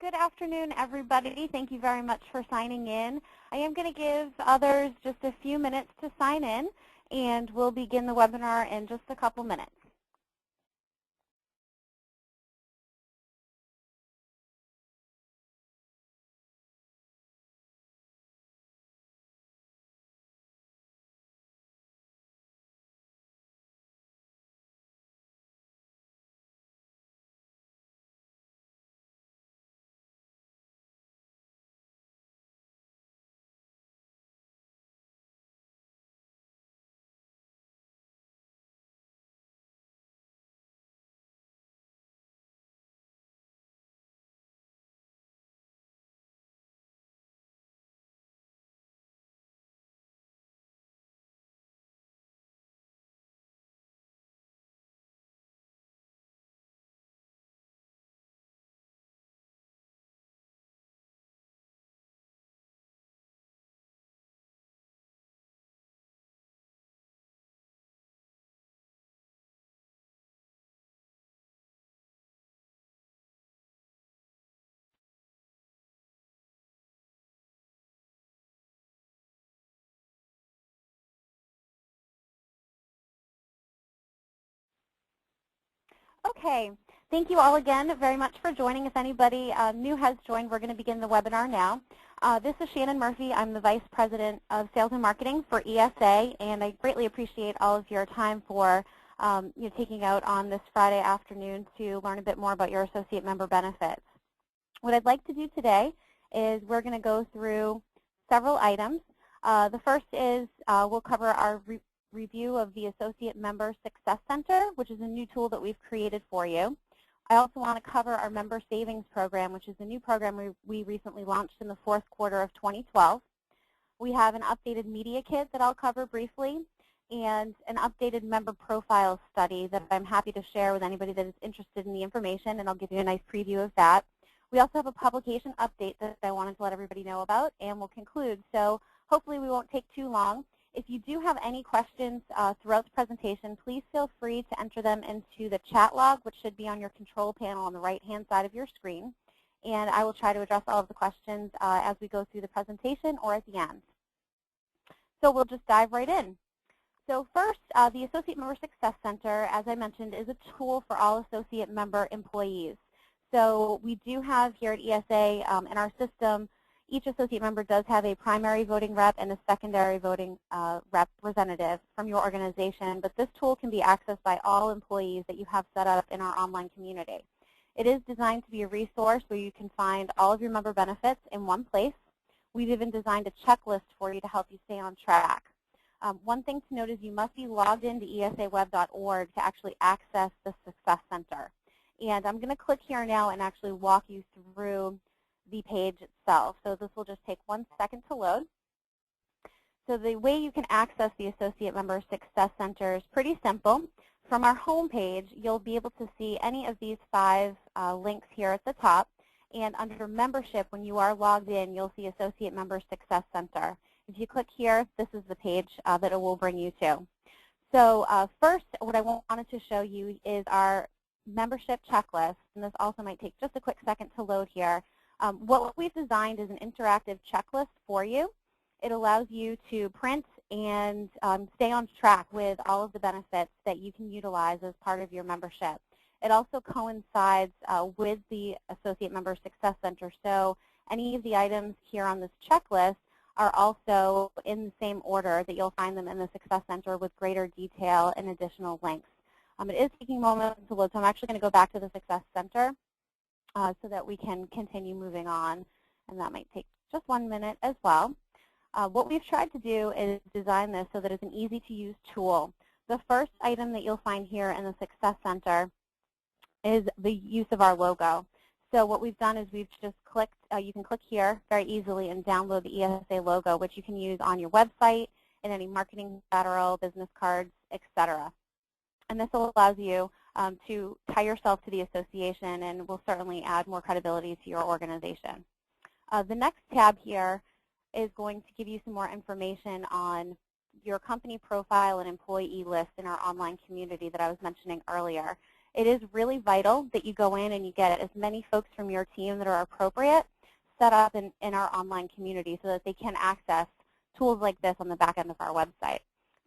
Good afternoon, everybody. Thank you very much for signing in. I am going to give others just a few minutes to sign in, and we'll begin the webinar in just a couple minutes. Okay, thank you all again very much for joining. If anybody new has joined, we're going to begin the webinar now. This is Shannon Murphy. I'm the Vice President of Sales and Marketing for ESA, and I greatly appreciate all of your time for taking out on this Friday afternoon to learn a bit more about your associate member benefits. What I'd like to do today is we're going to go through several items. The first is we'll cover our review of the Associate Member Success Center, which is a new tool that we've created for you. I also want to cover our Member Savings Program, which is a new program we recently launched in the fourth quarter of 2012. We have an updated media kit that I'll cover briefly, and an updated member profile study that I'm happy to share with anybody that is interested in the information, and I'll give you a nice preview of that. We also have a publication update that I wanted to let everybody know about, and we'll conclude. So hopefully we won't take too long. If you do have any questions throughout the presentation, please feel free to enter them into the chat log, which should be on your control panel on the right-hand side of your screen. And I will try to address all of the questions as we go through the presentation or at the end. So we'll just dive right in. So first, the Associate Member Success Center, as I mentioned, is a tool for all associate member employees. So we do have here at ESA in our system, each associate member does have a primary voting rep and a secondary voting representative from your organization, but this tool can be accessed by all employees that you have set up in our online community. It is designed to be a resource where you can find all of your member benefits in one place. We've even designed a checklist for you to help you stay on track. One thing to note is you must be logged into esaweb.org to actually access the Success Center. And I'm going to click here now and actually walk you through the page itself. So this will just take 1 second to load. So the way you can access the Associate Member Success Center is pretty simple. From our home page, you'll be able to see any of these 5 links here at the top. And under membership, when you are logged in, you'll see Associate Member Success Center. If you click here, this is the page that it will bring you to. So first, what I wanted to show you is our membership checklist. And this also might take just a quick second to load here. What we've designed is an interactive checklist for you. It allows you to print and stay on track with all of the benefits that you can utilize as part of your membership. It also coincides with the Associate Member Success Center, so any of the items here on this checklist are also in the same order that you'll find them in the Success Center with greater detail and additional links. It is taking a moment to load, so I'm actually going to go back to the Success Center so that we can continue moving on, and that might take just 1 minute as well. What we've tried to do is design this so that it's an easy-to-use tool. The first item that you'll find here in the Success Center is the use of our logo. So what we've done is we've just clicked, you can click here very easily and download the ESA logo, which you can use on your website, in any marketing collateral, business cards, etc. And this allows you to tie yourself to the association and will certainly add more credibility to your organization. The next tab here is going to give you some more information on your company profile and employee list in our online community that I was mentioning earlier. It is really vital that you go in and you get as many folks from your team that are appropriate set up in our online community so that they can access tools like this on the back end of our website.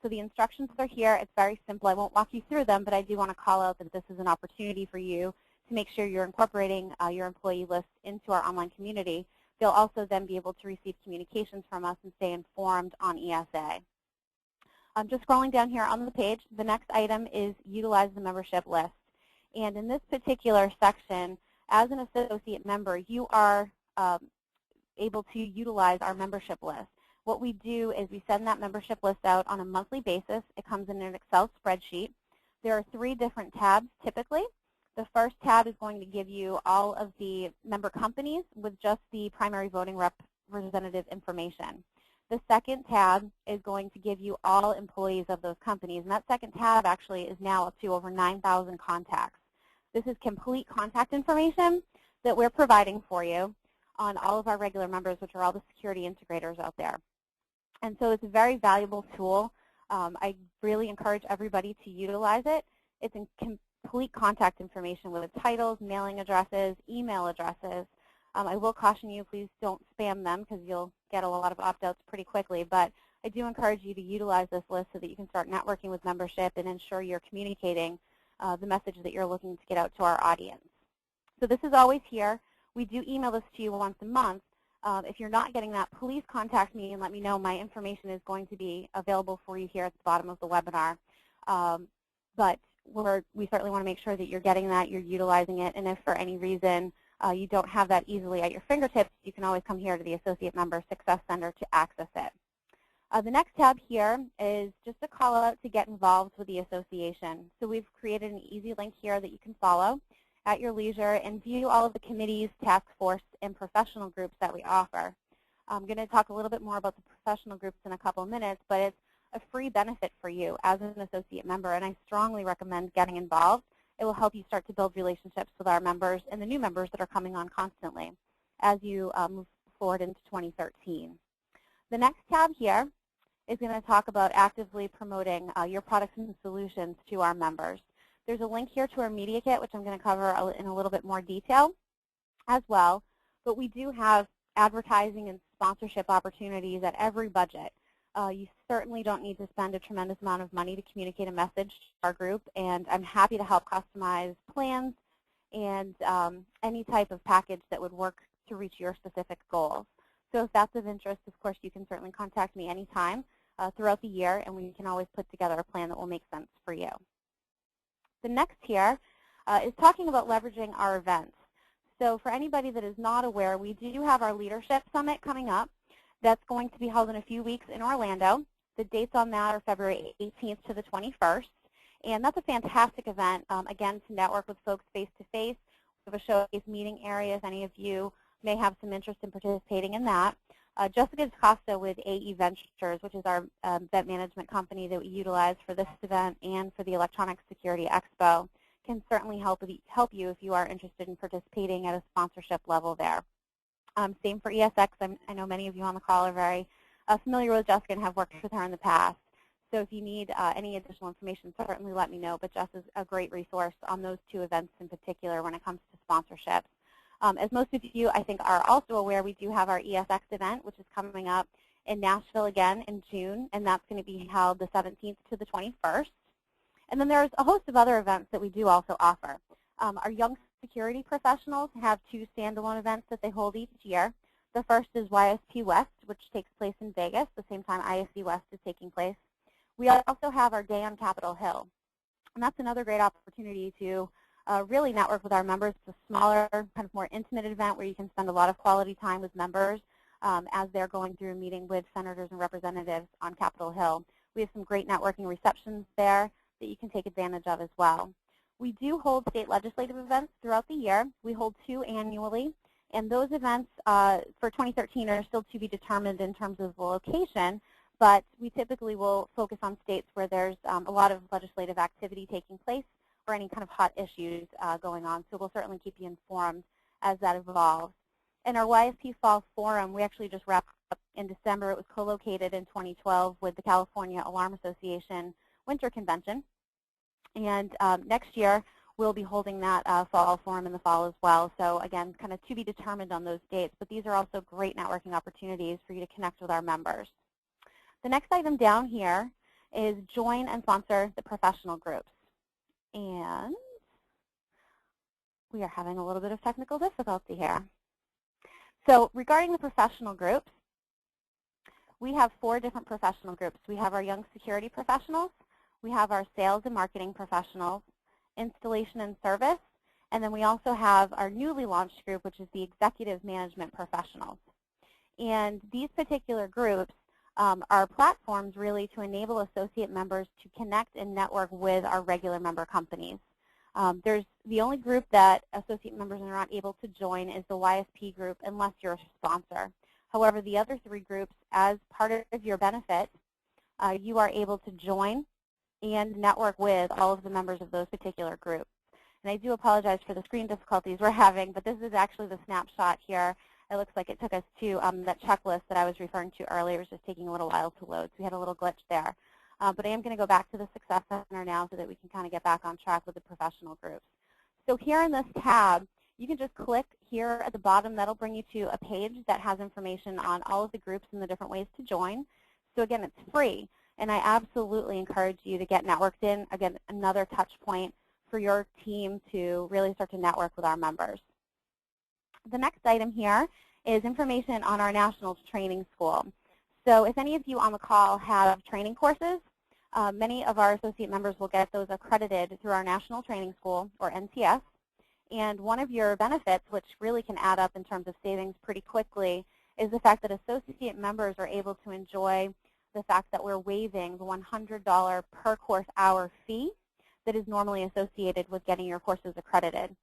So the instructions are here. It's very simple. I won't walk you through them, but I do want to call out that this is an opportunity for you to make sure you're incorporating your employee list into our online community. They'll also then be able to receive communications from us and stay informed on ESA. Just scrolling down here on the page, the next item is utilize the membership list. And in this particular section, as an associate member, you are able to utilize our membership list. What we do is we send that membership list out on a monthly basis. It comes in an Excel spreadsheet. There are 3 different tabs typically. The first tab is going to give you all of the member companies with just the primary voting representative information. The second tab is going to give you all employees of those companies, and that second tab actually is now up to over 9,000 contacts. This is complete contact information that we're providing for you on all of our regular members, which are all the security integrators out there. And so it's a very valuable tool. I really encourage everybody to utilize it. It's in complete contact information with titles, mailing addresses, email addresses. I will caution you, please don't spam them because you'll get a lot of opt-outs pretty quickly. But I do encourage you to utilize this list so that you can start networking with membership and ensure you're communicating the message that you're looking to get out to our audience. So this is always here. We do email this to you once a month. If you're not getting that, please contact me and let me know. My information is going to be available for you here at the bottom of the webinar. But we certainly want to make sure that you're getting that, you're utilizing it, and if for any reason you don't have that easily at your fingertips, you can always come here to the Associate Member Success Center to access it. The next tab here is just a call out to get involved with the association. So we've created an easy link here that you can follow at your leisure and view all of the committees, task force, and professional groups that we offer. I'm going to talk a little bit more about the professional groups in a couple of minutes, but it's a free benefit for you as an associate member, and I strongly recommend getting involved. It will help you start to build relationships with our members and the new members that are coming on constantly as you move forward into 2013. The next tab here is going to talk about actively promoting your products and solutions to our members. There's a link here to our media kit, which I'm going to cover in a little bit more detail as well. But we do have advertising and sponsorship opportunities at every budget. You certainly don't need to spend a tremendous amount of money to communicate a message to our group, and I'm happy to help customize plans and any type of package that would work to reach your specific goals. So if that's of interest, of course, you can certainly contact me anytime throughout the year, and we can always put together a plan that will make sense for you. The next here is talking about leveraging our events. So for anybody that is not aware, we do have our Leadership Summit coming up. That's going to be held in a few weeks in Orlando. The dates on that are February 18th to the 21st. And that's a fantastic event, again, to network with folks face-to-face. We have a showcase meeting area if any of you may have some interest in participating in that. Jessica Costa with AE Ventures, which is our event management company that we utilize for this event and for the Electronic Security Expo, can certainly help you if you are interested in participating at a sponsorship level there. Same for ESX. I know many of you on the call are very familiar with Jessica and have worked with her in the past. So if you need any additional information, certainly let me know. But Jess is a great resource on those 2 events in particular when it comes to sponsorships. As most of you, I think, are also aware, we do have our ESX event, which is coming up in Nashville again in June, and that's going to be held the 17th to the 21st. And then there's a host of other events that we do also offer. Our Young Security Professionals have 2 standalone events that they hold each year. The first is YSP West, which takes place in Vegas, the same time ISC West is taking place. We also have our Day on Capitol Hill, and that's another great opportunity to really network with our members. It's a smaller, kind of more intimate event where you can spend a lot of quality time with members as they're going through a meeting with senators and representatives on Capitol Hill. We have some great networking receptions there that you can take advantage of as well. We do hold state legislative events throughout the year. We hold 2 annually, and those events for 2013 are still to be determined in terms of the location, but we typically will focus on states where there's a lot of legislative activity taking place or any kind of hot issues going on. So we'll certainly keep you informed as that evolves. And our YSP Fall Forum, we actually just wrapped up in December. It was co-located in 2012 with the California Alarm Association Winter Convention. And next year, we'll be holding that fall forum in the fall as well. So again, kind of to be determined on those dates, but these are also great networking opportunities for you to connect with our members. The next item down here is join and sponsor the professional groups. And we are having a little bit of technical difficulty here. So regarding the professional groups, we have 4 different professional groups. We have our young security professionals, we have our sales and marketing professionals, installation and service, and then we also have our newly launched group, which is the executive management professionals. And these particular groups are platforms really to enable associate members to connect and network with our regular member companies. There's the only group that associate members are not able to join is the YSP group unless you're a sponsor. However, the other 3 groups, as part of your benefit, you are able to join and network with all of the members of those particular groups. And I do apologize for the screen difficulties we're having, but this is actually the snapshot here. It looks like it took us to that checklist that I was referring to earlier. It was just taking a little while to load, so we had a little glitch there. But I am going to go back to the Success Center now so that we can kind of get back on track with the professional groups. So here in this tab, you can just click here at the bottom. That'll bring you to a page that has information on all of the groups and the different ways to join. So again, it's free, and I absolutely encourage you to get networked in. Again, another touch point for your team to really start to network with our members. The next item here is information on our National Training School. So if any of you on the call have training courses, many of our associate members will get those accredited through our National Training School, or NTS. And one of your benefits, which really can add up in terms of savings pretty quickly, is the fact that associate members are able to enjoy the fact that we're waiving the $100 per course hour fee that is normally associated with getting your courses accredited.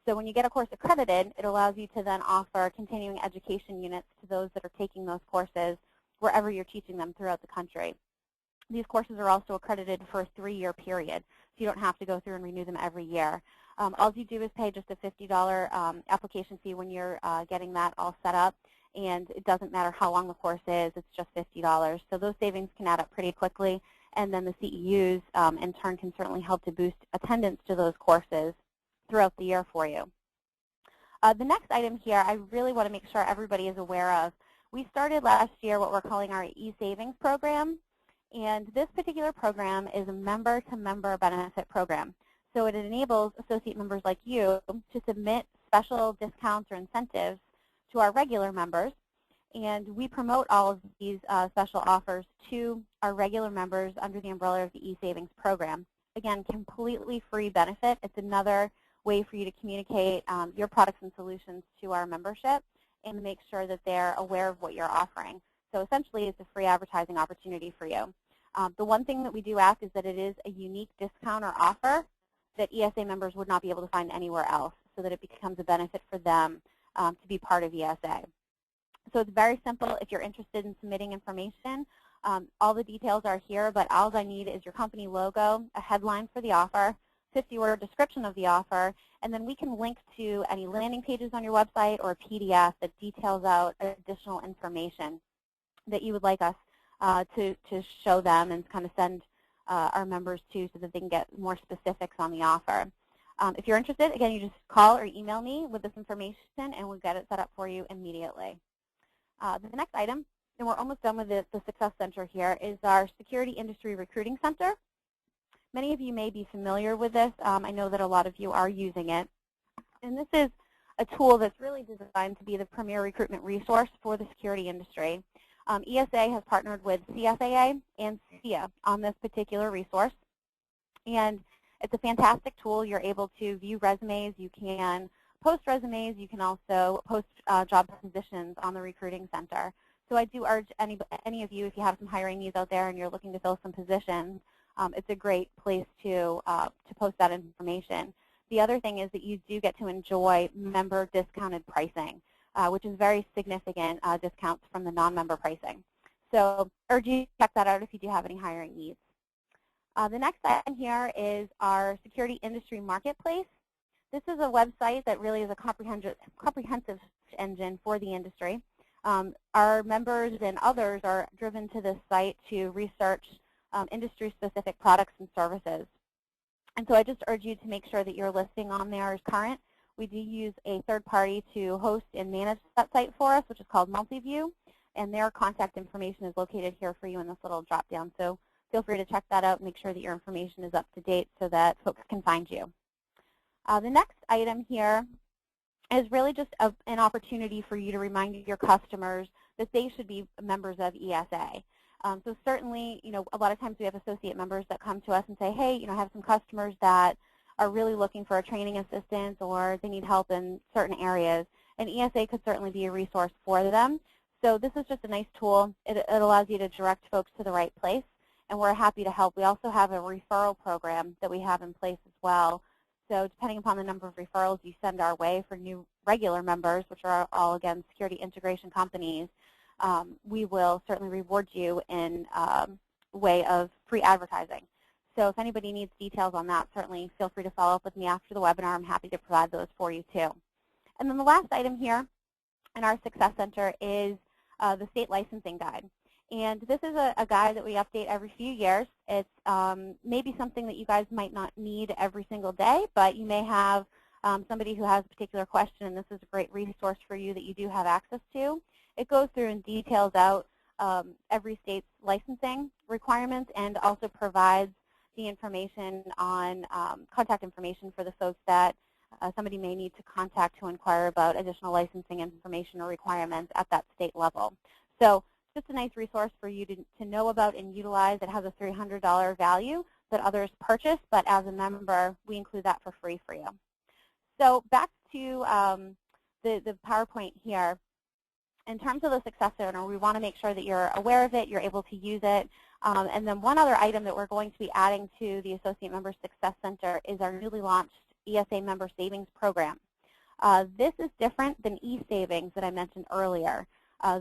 So when you get a course accredited, it allows you to then offer continuing education units to those that are taking those courses wherever you're teaching them throughout the country. These courses are also accredited for a 3-year period, so you don't have to go through and renew them every year. All you do is pay just a $50 application fee when you're getting that all set up, and it doesn't matter how long the course is, it's just $50. So those savings can add up pretty quickly, and then the CEUs in turn can certainly help to boost attendance to those courses throughout the year for you. The next item here I really want to make sure everybody is aware of. We started last year what we're calling our e-savings program, and this particular program is a member-to-member benefit program. So it enables associate members like you to submit special discounts or incentives to our regular members, and we promote all of these special offers to our regular members under the umbrella of the e-savings program. Again, completely free benefit. It's another way for you to communicate your products and solutions to our membership and make sure that they're aware of what you're offering. So essentially, it's a free advertising opportunity for you. The one thing that we do ask is that it is a unique discount or offer that ESA members would not be able to find anywhere else, so that it becomes a benefit for them to be part of ESA. So it's very simple. If you're interested in submitting information, all the details are here, but all I need is your company logo, a headline for the offer, 50-word description of the offer, and then we can link to any landing pages on your website or a PDF that details out additional information that you would like us to show them and kind of send our members to so that they can get more specifics on the offer. If you're interested, again, you just call or email me with this information and we'll get it set up for you immediately. The next item, and we're almost done with the Success Center here, is our Security Industry Recruiting Center. Many of you may be familiar with this. I know that a lot of you are using it. And this is a tool that's really designed to be the premier recruitment resource for the security industry. ESA has partnered with CSAA and SIA on this particular resource. And it's a fantastic tool. You're able to view resumes. You can post resumes. You can also post job positions on the Recruiting Center. So I do urge any of you, if you have some hiring needs out there and you're looking to fill some positions, it's a great place to post that information. The other thing is that you do get to enjoy member discounted pricing, which is very significant discounts from the non-member pricing. So urge you to check that out if you do have any hiring needs. The next item here is our Security Industry Marketplace. This is a website that really is a comprehensive engine for the industry. Our members and others are driven to this site to research industry-specific products and services. And so I just urge you to make sure that your listing on there is current. We do use a third party to host and manage that site for us, which is called Multiview, and their contact information is located here for you in this little drop-down. So feel free to check that out and make sure that your information is up to date so that folks can find you. The next item here is really just an opportunity for you to remind your customers that they should be members of ESA. So certainly, a lot of times we have associate members that come to us and say, hey, I have some customers that are really looking for a training assistance or they need help in certain areas, and ESA could certainly be a resource for them. So this is just a nice tool. It allows you to direct folks to the right place, and we're happy to help. We also have a referral program that we have in place as well. So depending upon the number of referrals you send our way for new regular members, which are all, again, security integration companies, we will certainly reward you in way of free advertising. So if anybody needs details on that, certainly feel free to follow up with me after the webinar. I'm happy to provide those for you too. And then the last item here in our Success Center is the State Licensing Guide. And this is a guide that we update every few years. It's maybe something that you guys might not need every single day, but you may have somebody who has a particular question, and this is a great resource for you that you do have access to. It goes through and details out every state's licensing requirements and also provides the information on contact information for the folks that somebody may need to contact to inquire about additional licensing information or requirements at that state level. So just a nice resource for you to know about and utilize. It has a $300 value that others purchase, but as a member, we include that for free for you. So back to the PowerPoint here. In terms of the Success Center, we want to make sure that you're aware of it, you're able to use it. And then one other item that we're going to be adding to the Associate Member Success Center is our newly launched ESA Member Savings Program. This is different than e-savings that I mentioned earlier.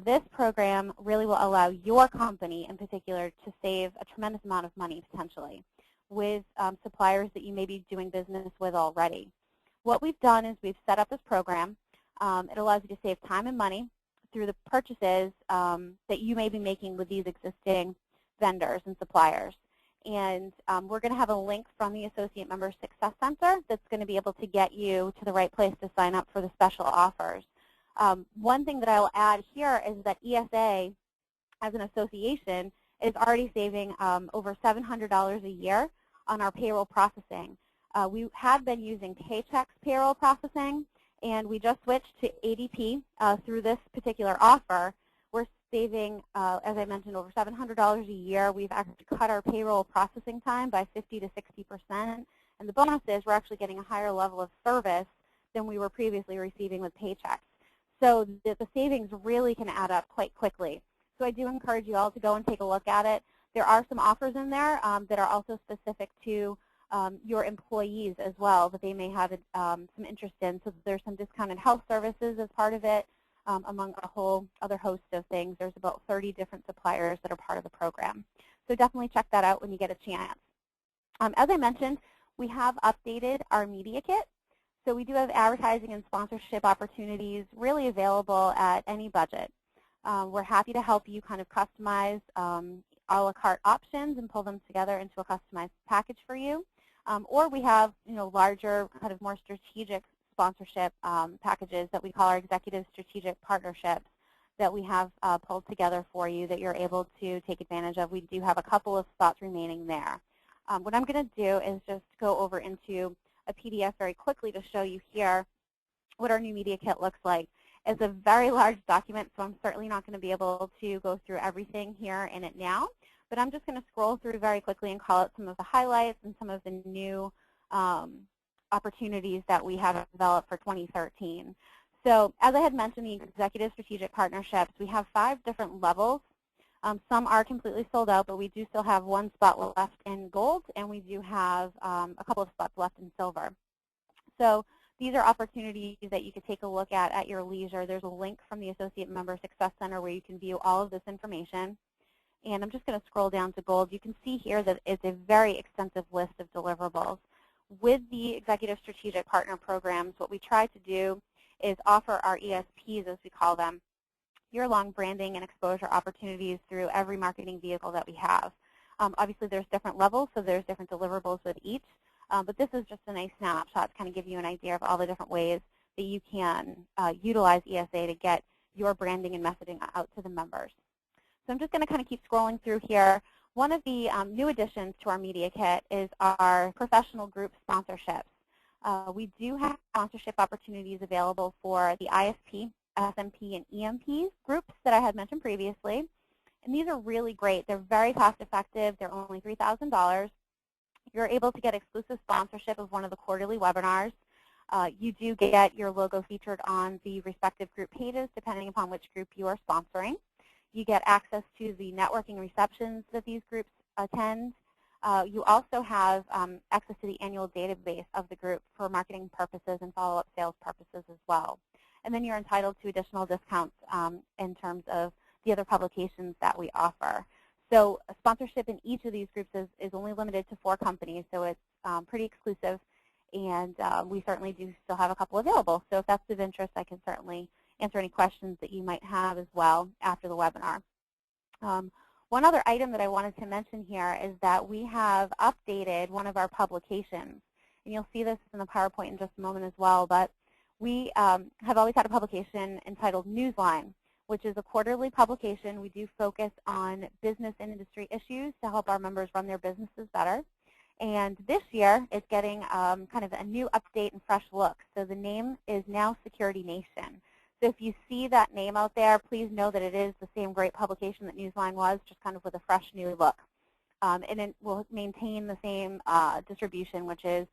This program really will allow your company in particular to save a tremendous amount of money potentially with suppliers that you may be doing business with already. What we've done is we've set up this program. It allows you to save time and money through the purchases that you may be making with these existing vendors and suppliers. And we're going to have a link from the Associate Member Success Center that's going to be able to get you to the right place to sign up for the special offers. One thing that I will add here is that ESA, as an association, is already saving over $700 a year on our payroll processing. We had been using Paycheck's payroll processing, and we just switched to ADP through this particular offer. We're saving, as I mentioned, over $700 a year. We've actually cut our payroll processing time by 50 to 60%, and the bonus is we're actually getting a higher level of service than we were previously receiving with Paychex. So the savings really can add up quite quickly. So I do encourage you all to go and take a look at it. There are some offers in there that are also specific to your employees as well that they may have some interest in. So there's some discounted health services as part of it, among a whole other host of things. There's about 30 different suppliers that are part of the program. So definitely check that out when you get a chance. As I mentioned, we have updated our media kit. So we do have advertising and sponsorship opportunities really available at any budget. We're happy to help you kind of customize a la carte options and pull them together into a customized package for you. Or we have larger, kind of more strategic sponsorship packages that we call our executive strategic partnerships that we have pulled together for you that you're able to take advantage of. We do have a couple of spots remaining there. What I'm going to do is just go over into a PDF very quickly to show you here what our new media kit looks like. It's a very large document, so I'm certainly not going to be able to go through everything here in it now, but I'm just going to scroll through very quickly and call out some of the highlights and some of the new opportunities that we have developed for 2013. So as I had mentioned, the executive strategic partnerships, we have 5 different levels. Some are completely sold out, but we do still have 1 spot left in gold, and we do have a couple of spots left in silver. So these are opportunities that you could take a look at your leisure. There's a link from the Associate Member Success Center where you can view all of this information. And I'm just going to scroll down to gold. You can see here that it's a very extensive list of deliverables. With the Executive Strategic Partner Programs, what we try to do is offer our ESPs, as we call them, year-long branding and exposure opportunities through every marketing vehicle that we have. Obviously, there's different levels, so there's different deliverables with each. But this is just a nice snapshot to kind of give you an idea of all the different ways that you can utilize ESA to get your branding and messaging out to the members. So I'm just going to kind of keep scrolling through here. One of the new additions to our media kit is our professional group sponsorships. We do have sponsorship opportunities available for the ISP, SMP, and EMP groups that I had mentioned previously. And these are really great. They're very cost effective. They're only $3,000. You're able to get exclusive sponsorship of one of the quarterly webinars. You do get your logo featured on the respective group pages depending upon which group you are sponsoring. You get access to the networking receptions that these groups attend. You also have access to the annual database of the group for marketing purposes and follow-up sales purposes as well. And then you're entitled to additional discounts in terms of the other publications that we offer. So sponsorship in each of these groups is only limited to 4 companies, so it's pretty exclusive, and we certainly do still have a couple available. So if that's of interest, I can certainly answer any questions that you might have as well after the webinar. One other item that I wanted to mention here is that we have updated one of our publications. And you'll see this in the PowerPoint in just a moment as well, but we have always had a publication entitled Newsline, which is a quarterly publication. We do focus on business and industry issues to help our members run their businesses better. And this year, it's getting kind of a new update and fresh look. So the name is now Security Nation. So if you see that name out there, please know that it is the same great publication that Newsline was, just kind of with a fresh new look. And it will maintain the same distribution, which is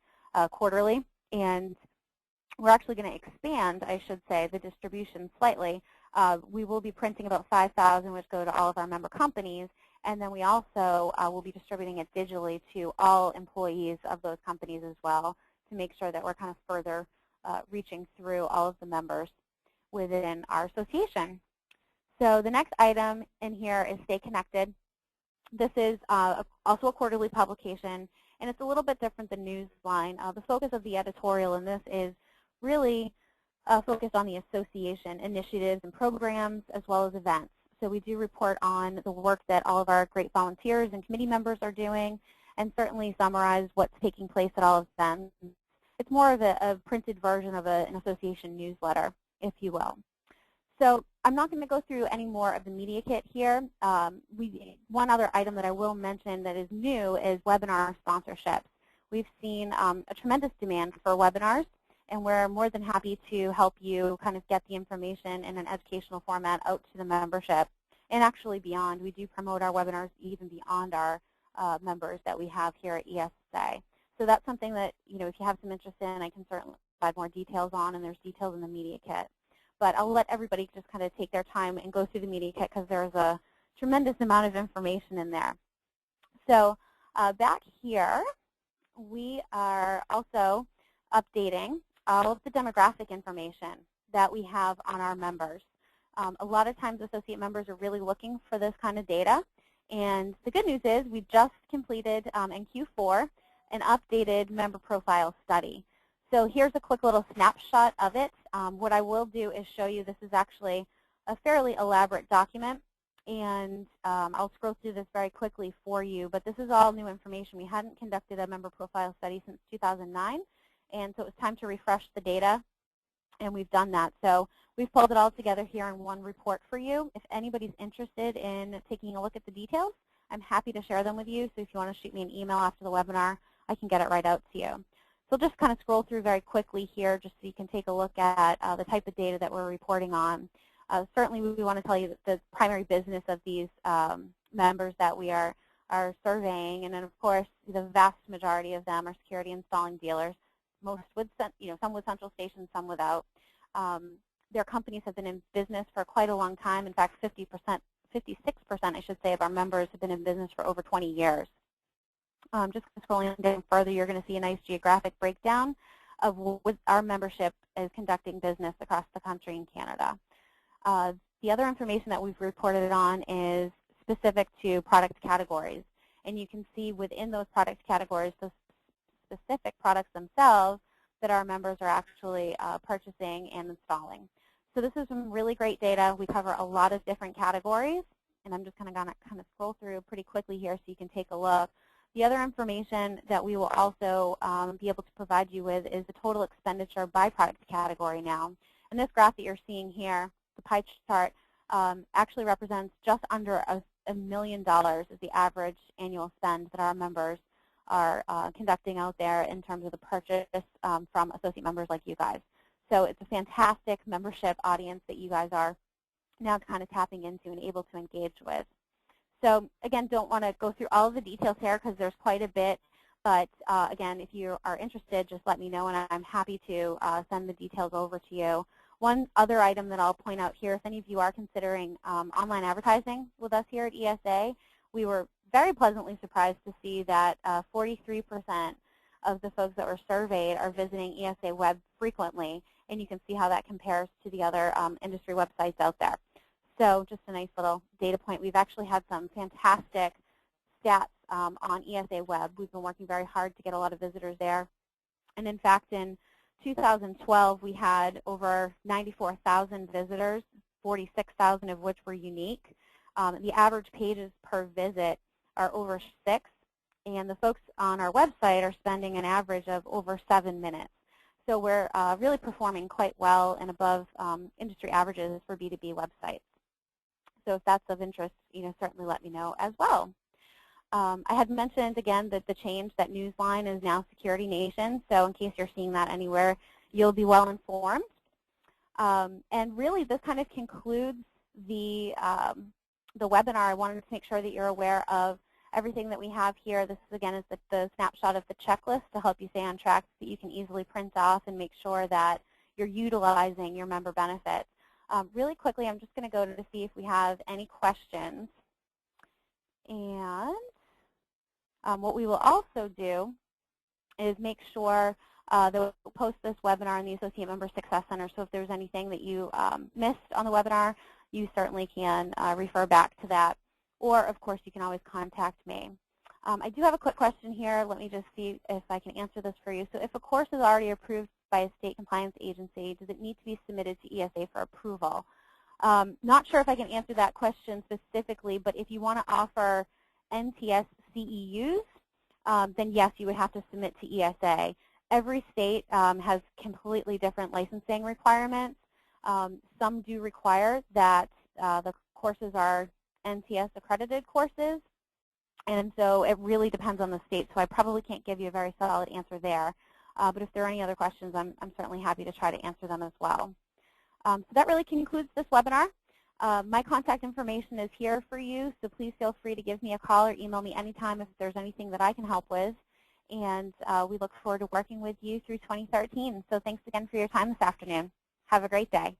quarterly. And we're actually going to expand, I should say, the distribution slightly. We will be printing about 5,000, which go to all of our member companies. And then we also will be distributing it digitally to all employees of those companies as well to make sure that we're kind of further reaching through all of the members within our association. So the next item in here is Stay Connected. This is also a quarterly publication, and it's a little bit different than Newsline. The focus of the editorial in this is really focused on the association initiatives and programs as well as events. So we do report on the work that all of our great volunteers and committee members are doing and certainly summarize what's taking place at all of them. It's more of a printed version of an association newsletter, if you will. So I'm not going to go through any more of the media kit here. One other item that I will mention that is new is webinar sponsorships. We've seen a tremendous demand for webinars, and we're more than happy to help you kind of get the information in an educational format out to the membership and actually beyond. We do promote our webinars even beyond our members that we have here at ESA. So that's something that, you know, if you have some interest in, I can certainly provide more details on, and there's details in the media kit. But I'll let everybody just kind of take their time and go through the media kit because there's a tremendous amount of information in there. So back here, we are also updating all of the demographic information that we have on our members. A lot of times associate members are really looking for this kind of data. And the good news is we just completed in Q4 an updated member profile study. So here's a quick little snapshot of it. What I will do is show you this is actually a fairly elaborate document. And I'll scroll through this very quickly for you. But this is all new information. We hadn't conducted a member profile study since 2009. And so it was time to refresh the data, and we've done that. So we've pulled it all together here in one report for you. If anybody's interested in taking a look at the details, I'm happy to share them with you. So if you want to shoot me an email after the webinar, I can get it right out to you. So I'll just kind of scroll through very quickly here just so you can take a look at the type of data that we're reporting on. Certainly we want to tell you that the primary business of these members that we are surveying, and then of course the vast majority of them are security installing dealers. Most with, some with central stations, some without. Their companies have been in business for quite a long time. In fact, 56%, I should say, of our members have been in business for over 20 years. Just scrolling down further, you're going to see a nice geographic breakdown of what our membership is conducting business across the country and Canada. The other information that we've reported on is specific to product categories. And you can see within those product categories, those specific products themselves that our members are actually purchasing and installing. So this is some really great data. We cover a lot of different categories, and I'm just going to scroll through pretty quickly here so you can take a look. The other information that we will also be able to provide you with is the total expenditure by product category now. And this graph that you're seeing here, the pie chart, actually represents just under $1 million is the average annual spend that our members are conducting out there in terms of the purchase from associate members like you guys. So it's a fantastic membership audience that you guys are now kind of tapping into and able to engage with. So again, don't want to go through all of the details here because there's quite a bit. But again, if you are interested, just let me know, and I'm happy to send the details over to you. One other item that I'll point out here, if any of you are considering online advertising with us here at ESA, we were very pleasantly surprised to see that 43% of the folks that were surveyed are visiting ESA web frequently, and you can see how that compares to the other industry websites out there. So just a nice little data point. We've actually had some fantastic stats on ESA web. We've been working very hard to get a lot of visitors there. And in fact, in 2012, we had over 94,000 visitors, 46,000 of which were unique. The average pages per visit are over 6, and the folks on our website are spending an average of over 7 minutes. So we're really performing quite well and above industry averages for B2B websites. So if that's of interest, certainly let me know as well. I had mentioned again that the change, that Newsline is now Security Nation. So in case you're seeing that anywhere, you'll be well informed. And really, this kind of concludes the webinar. I wanted to make sure that you're aware of everything that we have here. This again is the snapshot of the checklist to help you stay on track so that you can easily print off and make sure that you're utilizing your member benefits. Really quickly, I'm just going to go to see if we have any questions. And what we will also do is make sure that we'll post this webinar in the Associate Member Success Center. So if there's anything that you missed on the webinar, you certainly can refer back to that. Or, of course, you can always contact me. I do have a quick question here. Let me just see if I can answer this for you. So if a course is already approved by a state compliance agency, does it need to be submitted to ESA for approval? Not sure if I can answer that question specifically, but if you want to offer NTS CEUs, then yes, you would have to submit to ESA. Every state has completely different licensing requirements. Some do require that the courses are NTS accredited courses, and so it really depends on the state, so I probably can't give you a very solid answer there. But if there are any other questions, I'm certainly happy to try to answer them as well. So that really concludes this webinar. My contact information is here for you, so please feel free to give me a call or email me anytime if there's anything that I can help with. And we look forward to working with you through 2013. So thanks again for your time this afternoon. Have a great day.